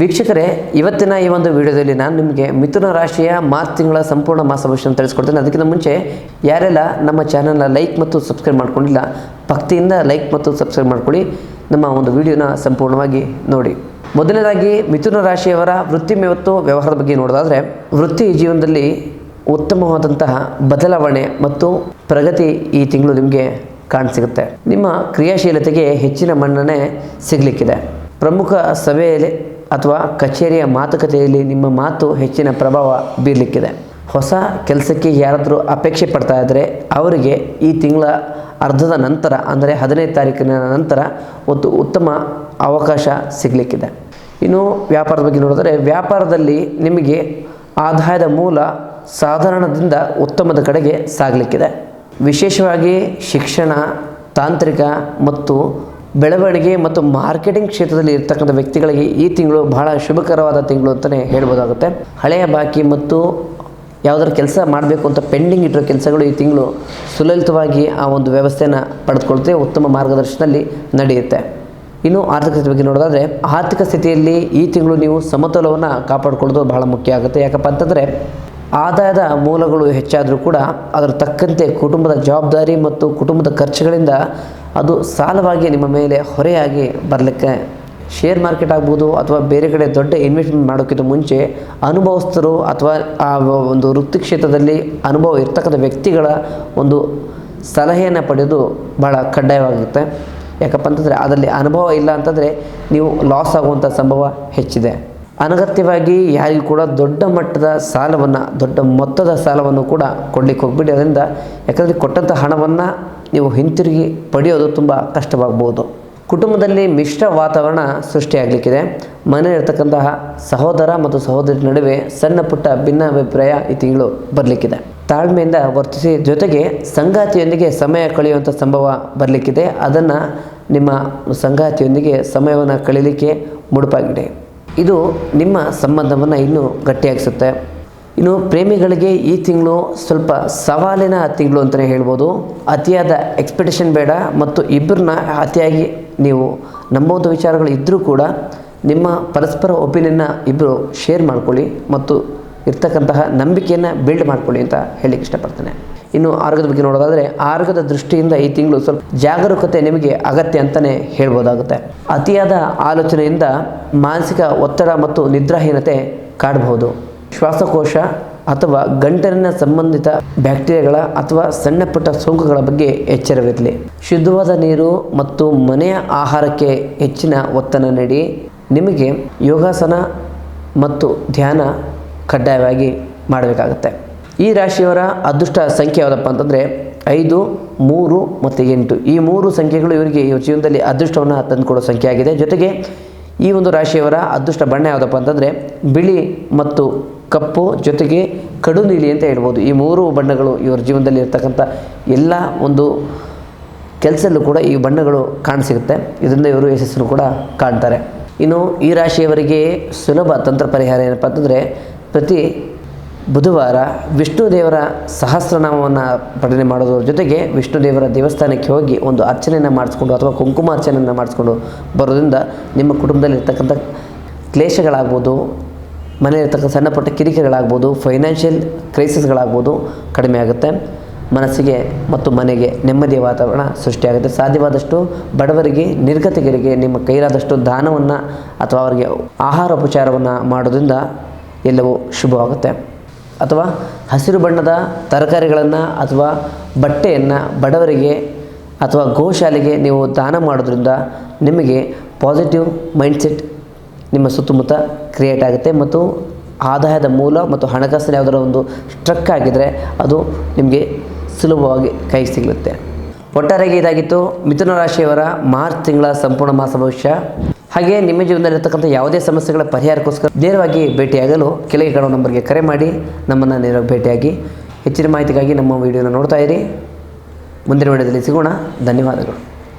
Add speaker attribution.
Speaker 1: ವೀಕ್ಷಕರೇ, ಇವತ್ತಿನ ಈ ಒಂದು ವಿಡಿಯೋದಲ್ಲಿ ನಾನು ನಿಮಗೆ ಮಿಥುನ ರಾಶಿಯ ಮಾರ್ಚ್ ತಿಂಗಳ ಸಂಪೂರ್ಣ ಮಾಸ ಭವಿಷ್ಯವನ್ನು ತಿಳಿಸ್ಕೊಡ್ತೇನೆ. ಅದಕ್ಕಿಂತ ಮುಂಚೆ ಯಾರೆಲ್ಲ ನಮ್ಮ ಚಾನಲ್ನ ಲೈಕ್ ಮತ್ತು ಸಬ್ಸ್ಕ್ರೈಬ್ ಮಾಡ್ಕೊಂಡಿಲ್ಲ, ಭಕ್ತಿಯಿಂದ ಲೈಕ್ ಮತ್ತು ಸಬ್ಸ್ಕ್ರೈಬ್ ಮಾಡ್ಕೊಳ್ಳಿ. ನಮ್ಮ ಒಂದು ವಿಡಿಯೋನ ಸಂಪೂರ್ಣವಾಗಿ ನೋಡಿ. ಮೊದಲನೇದಾಗಿ ಮಿಥುನ ರಾಶಿಯವರ ವೃತ್ತಿ ಮತ್ತು ವ್ಯವಹಾರದ ಬಗ್ಗೆ ನೋಡೋದಾದರೆ, ವೃತ್ತಿ ಜೀವನದಲ್ಲಿ ಉತ್ತಮವಾದಂತಹ ಬದಲಾವಣೆ ಮತ್ತು ಪ್ರಗತಿ ಈ ತಿಂಗಳು ನಿಮಗೆ ಕಾಣಸಿಗುತ್ತೆ. ನಿಮ್ಮ ಕ್ರಿಯಾಶೀಲತೆಗೆ ಹೆಚ್ಚಿನ ಮನ್ನಣೆ ಸಿಗಲಿಕ್ಕಿದೆ. ಪ್ರಮುಖ ಸಭೆಯಲ್ಲಿ ಅಥವಾ ಕಚೇರಿಯ ಮಾತುಕತೆಯಲ್ಲಿ ನಿಮ್ಮ ಮಾತು ಹೆಚ್ಚಿನ ಪ್ರಭಾವ ಬೀರಲಿಕ್ಕಿದೆ. ಹೊಸ ಕೆಲಸಕ್ಕೆ ಯಾರಾದರೂ ಅಪೇಕ್ಷೆ ಪಡ್ತಾ ಇದ್ದರೆ ಅವರಿಗೆ ಈ ತಿಂಗಳ ಅರ್ಧದ ನಂತರ, ಅಂದರೆ 15 ತಾರೀಕಿನ ನಂತರ ಒಂದು ಉತ್ತಮ ಅವಕಾಶ ಸಿಗಲಿಕ್ಕಿದೆ. ಇನ್ನು ವ್ಯಾಪಾರದ ಬಗ್ಗೆ ನೋಡಿದರೆ, ವ್ಯಾಪಾರದಲ್ಲಿ ನಿಮಗೆ ಆದಾಯದ ಮೂಲ ಸಾಧಾರಣದಿಂದ ಉತ್ತಮದ ಕಡೆಗೆ ಸಾಗಲಿಕ್ಕಿದೆ. ವಿಶೇಷವಾಗಿ ಶಿಕ್ಷಣ, ತಾಂತ್ರಿಕ ಮತ್ತು ಬೆಳವಣಿಗೆ ಮತ್ತು ಮಾರ್ಕೆಟಿಂಗ್ ಕ್ಷೇತ್ರದಲ್ಲಿ ಇರ್ತಕ್ಕಂಥ ವ್ಯಕ್ತಿಗಳಿಗೆ ಈ ತಿಂಗಳು ಬಹಳ ಶುಭಕರವಾದ ತಿಂಗಳು ಅಂತಲೇ ಹೇಳ್ಬೋದಾಗುತ್ತೆ. ಹಳೆಯ ಬಾಕಿ ಮತ್ತು ಯಾವುದಾದ್ರು ಕೆಲಸ ಮಾಡಬೇಕು ಅಂತ ಪೆಂಡಿಂಗ್ ಇಟ್ಟಿರೋ ಕೆಲಸಗಳು ಈ ತಿಂಗಳು ಸುಲಲಿತವಾಗಿ ಆ ಒಂದು ವ್ಯವಸ್ಥೆಯನ್ನು ಪಡೆದುಕೊಳ್ತೇ ಉತ್ತಮ ಮಾರ್ಗದರ್ಶನದಲ್ಲಿ ನಡೆಯುತ್ತೆ. ಇನ್ನು ಆರ್ಥಿಕತೆ ಬಗ್ಗೆ ನೋಡೋದಾದರೆ, ಆರ್ಥಿಕ ಸ್ಥಿತಿಯಲ್ಲಿ ಈ ತಿಂಗಳು ನೀವು ಸಮತೋಲವನ್ನು ಕಾಪಾಡಿಕೊಳ್ಳೋದು ಬಹಳ ಮುಖ್ಯ ಆಗುತ್ತೆ. ಯಾಕಪ್ಪ ಅಂತಂದರೆ, ಆದಾಯದ ಮೂಲಗಳು ಹೆಚ್ಚಾದರೂ ಕೂಡ ಅದರ ತಕ್ಕಂತೆ ಕುಟುಂಬದ ಜವಾಬ್ದಾರಿ ಮತ್ತು ಕುಟುಂಬದ ಖರ್ಚುಗಳಿಂದ ಅದು ಸಾಲವಾಗಿ ನಿಮ್ಮ ಮೇಲೆ ಹೊರೆಯಾಗಿ ಬರಲಿಕ್ಕೆ, ಶೇರ್ ಮಾರ್ಕೆಟ್ ಆಗ್ಬೋದು ಅಥವಾ ಬೇರೆ ಕಡೆ ದೊಡ್ಡ ಇನ್ವೆಸ್ಟ್ಮೆಂಟ್ ಮಾಡೋಕ್ಕಿಂತ ಮುಂಚೆ ಅನುಭವಸ್ಥರು ಅಥವಾ ಆ ಒಂದು ವೃತ್ತಿ ಕ್ಷೇತ್ರದಲ್ಲಿ ಅನುಭವ ಇರ್ತಕ್ಕಂಥ ವ್ಯಕ್ತಿಗಳ ಒಂದು ಸಲಹೆಯನ್ನು ಪಡೆಯೋದು ಭಾಳ ಕಡ್ಡಾಯವಾಗುತ್ತೆ. ಯಾಕಪ್ಪ ಅಂತಂದರೆ ಅದರಲ್ಲಿ ಅನುಭವ ಇಲ್ಲ ಅಂತಂದರೆ ನೀವು ಲಾಸ್ ಆಗುವಂಥ ಸಂಭವ ಹೆಚ್ಚಿದೆ. ಅನಗತ್ಯವಾಗಿ ಯಾರಿಗೂ ಕೂಡ ದೊಡ್ಡ ಮಟ್ಟದ ಸಾಲವನ್ನು, ದೊಡ್ಡ ಮೊತ್ತದ ಸಾಲವನ್ನು ಕೂಡ ಕೊಡಲಿಕ್ಕೆ ಹೋಗ್ಬಿಡಿ. ಅದರಿಂದ ಯಾಕಂದರೆ ಕೊಟ್ಟಂಥ ಹಣವನ್ನು ನೀವು ಹಿಂತಿರುಗಿ ಪಡೆಯೋದು ತುಂಬ ಕಷ್ಟವಾಗ್ಬೋದು. ಕುಟುಂಬದಲ್ಲಿ ಮಿಶ್ರ ವಾತಾವರಣ ಸೃಷ್ಟಿಯಾಗಲಿಕ್ಕಿದೆ. ಮನೆಯಲ್ಲಿರ್ತಕ್ಕಂತಹ ಸಹೋದರ ಮತ್ತು ಸಹೋದರಿ ನಡುವೆ ಸಣ್ಣ ಪುಟ್ಟ ಭಿನ್ನಾಭಿಪ್ರಾಯ ಈ ತಿಂಗಳು ಬರಲಿಕ್ಕಿದೆ. ತಾಳ್ಮೆಯಿಂದ ವರ್ತಿಸಿ, ಜೊತೆಗೆ ಸಂಗಾತಿಯೊಂದಿಗೆ ಸಮಯ ಕಳೆಯುವಂಥ ಸಂಭವ ಬರಲಿಕ್ಕಿದೆ. ಅದನ್ನು ನಿಮ್ಮ ಸಂಗಾತಿಯೊಂದಿಗೆ ಸಮಯವನ್ನು ಕಳೀಲಿಕ್ಕೆ ಮುಡುಪಾಗಿದೆ. ಇದು ನಿಮ್ಮ ಸಂಬಂಧವನ್ನು ಇನ್ನೂ ಗಟ್ಟಿಯಾಗಿಸುತ್ತೆ. ಇನ್ನು ಪ್ರೇಮಿಗಳಿಗೆ ಈ ತಿಂಗಳು ಸ್ವಲ್ಪ ಸವಾಲಿನ ತಿಂಗಳು ಅಂತಲೇ ಹೇಳ್ಬೋದು. ಅತಿಯಾದ ಎಕ್ಸ್ಪೆಕ್ಟೇಷನ್ ಬೇಡ ಮತ್ತು ಇಬ್ಬರನ್ನ ಅತಿಯಾಗಿ ನೀವು ನಂಬುವಂಥ ವಿಚಾರಗಳು ಇದ್ದರೂ ಕೂಡ ನಿಮ್ಮ ಪರಸ್ಪರ ಒಪಿನಿಯನ್ನ ಇಬ್ಬರು ಶೇರ್ ಮಾಡ್ಕೊಳ್ಳಿ ಮತ್ತು ಇರ್ತಕ್ಕಂತಹ ನಂಬಿಕೆಯನ್ನು ಬಿಲ್ಡ್ ಮಾಡ್ಕೊಳ್ಳಿ ಅಂತ ಹೇಳಲಿಕ್ಕೆ ಇಷ್ಟಪಡ್ತೇನೆ. ಇನ್ನು ಆರೋಗ್ಯದ ಬಗ್ಗೆ ನೋಡೋದಾದರೆ, ಆರೋಗ್ಯದ ದೃಷ್ಟಿಯಿಂದ ಈ ತಿಂಗಳು ಸ್ವಲ್ಪ ಜಾಗರೂಕತೆ ನಿಮಗೆ ಅಗತ್ಯ ಅಂತಲೇ ಹೇಳ್ಬೋದಾಗುತ್ತೆ. ಅತಿಯಾದ ಆಲೋಚನೆಯಿಂದ ಮಾನಸಿಕ ಒತ್ತಡ ಮತ್ತು ನಿದ್ರಾಹೀನತೆ ಕಾಡಬಹುದು. ಶ್ವಾಸಕೋಶ ಅಥವಾ ಗಂಟಲಿನ ಸಂಬಂಧಿತ ಬ್ಯಾಕ್ಟೀರಿಯಾಗಳ ಅಥವಾ ಸಣ್ಣ ಪುಟ್ಟ ಸೋಂಕುಗಳ ಬಗ್ಗೆ ಎಚ್ಚರವಿರಲಿ. ಶುದ್ಧವಾದ ನೀರು ಮತ್ತು ಮನೆಯ ಆಹಾರಕ್ಕೆ ಹೆಚ್ಚಿನ ಒತ್ತನ್ನು ನೀಡಿ. ನಿಮಗೆ ಯೋಗಾಸನ ಮತ್ತು ಧ್ಯಾನ ಕಡ್ಡಾಯವಾಗಿ ಮಾಡಬೇಕಾಗುತ್ತೆ. ಈ ರಾಶಿಯವರ ಅದೃಷ್ಟ ಸಂಖ್ಯೆ ಯಾವುದಪ್ಪ ಅಂತಂದರೆ 5, 3 ಮತ್ತು 8. ಈ 3 ಸಂಖ್ಯೆಗಳು ಇವರಿಗೆ ಇವ್ರ ಜೀವನದಲ್ಲಿ ಅದೃಷ್ಟವನ್ನು ತಂದುಕೊಡೋ ಸಂಖ್ಯೆ ಆಗಿದೆ. ಜೊತೆಗೆ ಈ ಒಂದು ರಾಶಿಯವರ ಅದೃಷ್ಟ ಬಣ್ಣ ಯಾವುದಪ್ಪ ಅಂತಂದರೆ ಬಿಳಿ ಮತ್ತು ಕಪ್ಪು, ಜೊತೆಗೆ ಕಡು ನೀಲಿ ಅಂತ ಹೇಳ್ಬೋದು. ಈ 3 ಬಣ್ಣಗಳು ಇವರ ಜೀವನದಲ್ಲಿ ಇರ್ತಕ್ಕಂಥ ಎಲ್ಲ ಒಂದು ಕೆಲಸದಲ್ಲೂ ಕೂಡ ಈ ಬಣ್ಣಗಳು ಕಾಣಸಿಗುತ್ತೆ. ಇದರಿಂದ ಇವರು ಯಶಸ್ಸನ್ನು ಕೂಡ ಕಾಣ್ತಾರೆ. ಇನ್ನು ಈ ರಾಶಿಯವರಿಗೆ ಸುಲಭ ತಂತ್ರ ಪರಿಹಾರ ಏನಪ್ಪ ಅಂತಂದರೆ, ಪ್ರತಿ ಬುಧವಾರ ವಿಷ್ಣು ದೇವರ ಸಹಸ್ರನಾಮವನ್ನು ಪಠನೆ ಮಾಡೋದ್ರ ಜೊತೆಗೆ ವಿಷ್ಣು ದೇವರ ದೇವಸ್ಥಾನಕ್ಕೆ ಹೋಗಿ ಒಂದು ಅರ್ಚನೆಯನ್ನು ಮಾಡಿಸ್ಕೊಂಡು ಅಥವಾ ಕುಂಕುಮ ಅರ್ಚನೆಯನ್ನು ಮಾಡಿಸ್ಕೊಂಡು ಬರೋದ್ರಿಂದ ನಿಮ್ಮ ಕುಟುಂಬದಲ್ಲಿ ಇರ್ತಕ್ಕಂಥ ಕ್ಲೇಶಗಳಾಗ್ಬೋದು, ಮನೆಯಲ್ಲಿರ್ತಕ್ಕಂಥ ಸಣ್ಣ ಪುಟ್ಟ ಕಿರಿಕಿರಿಗಳಾಗ್ಬೋದು, ಫೈನಾನ್ಷಿಯಲ್ ಕ್ರೈಸಿಸ್ಗಳಾಗ್ಬೋದು ಕಡಿಮೆ ಆಗುತ್ತೆ. ಮನಸ್ಸಿಗೆ ಮತ್ತು ಮನೆಗೆ ನೆಮ್ಮದಿಯ ವಾತಾವರಣ ಸೃಷ್ಟಿಯಾಗುತ್ತೆ. ಸಾಧ್ಯವಾದಷ್ಟು ಬಡವರಿಗೆ, ನಿರ್ಗತಿಕರಿಗೆ ನಿಮ್ಮ ಕೈಲಾದಷ್ಟು ದಾನವನ್ನು ಅಥವಾ ಅವರಿಗೆ ಆಹಾರೋಪಚಾರವನ್ನು ಮಾಡೋದ್ರಿಂದ ಎಲ್ಲವೂ ಶುಭವಾಗುತ್ತೆ. ಅಥವಾ ಹಸಿರು ಬಣ್ಣದ ತರಕಾರಿಗಳನ್ನು ಅಥವಾ ಬಟ್ಟೆಯನ್ನು ಬಡವರಿಗೆ ಅಥವಾ ಗೋಶಾಲೆಗೆ ನೀವು ದಾನ ಮಾಡೋದ್ರಿಂದ ನಿಮಗೆ ಪಾಸಿಟಿವ್ ಮೈಂಡ್ಸೆಟ್ ನಿಮ್ಮ ಸುತ್ತಮುತ್ತ ಕ್ರಿಯೇಟ್ ಆಗುತ್ತೆ ಮತ್ತು ಆದಾಯದ ಮೂಲ ಮತ್ತು ಹಣಕಾಸಿನ ಯಾವುದರ ಒಂದು ಸ್ಟ್ರಕ್ ಆಗಿದ್ದರೆ ಅದು ನಿಮಗೆ ಸುಲಭವಾಗಿ ಕೈ ಸಿಗುತ್ತೆ. ಒಟ್ಟಾರೆಯಾಗಿ ಇದಾಗಿತ್ತು ಮಿಥುನ ರಾಶಿಯವರ ಮಾರ್ಚ್ ತಿಂಗಳ ಸಂಪೂರ್ಣ ಮಾಸ ಭವಿಷ್ಯ. ಹಾಗೆ ನಿಮ್ಮ ಜೀವನದಲ್ಲಿರ್ತಕ್ಕಂಥ ಯಾವುದೇ ಸಮಸ್ಯೆಗಳ ಪರಿಹಾರಕ್ಕೋಸ್ಕರ ನೇರವಾಗಿ ಭೇಟಿಯಾಗಲು ಕೆಳಗೆ ಕಾಣುವ ನಂಬರ್ಗೆ ಕರೆ ಮಾಡಿ ನಮ್ಮನ್ನು ನೇರವಾಗಿ ಭೇಟಿಯಾಗಿ. ಹೆಚ್ಚಿನ ಮಾಹಿತಿಗಾಗಿ ನಮ್ಮ ವಿಡಿಯೋನ ನೋಡ್ತಾ ಇರಿ. ಮುಂದಿನ ವಿಡಿಯೋದಲ್ಲಿ ಸಿಗೋಣ. ಧನ್ಯವಾದಗಳು.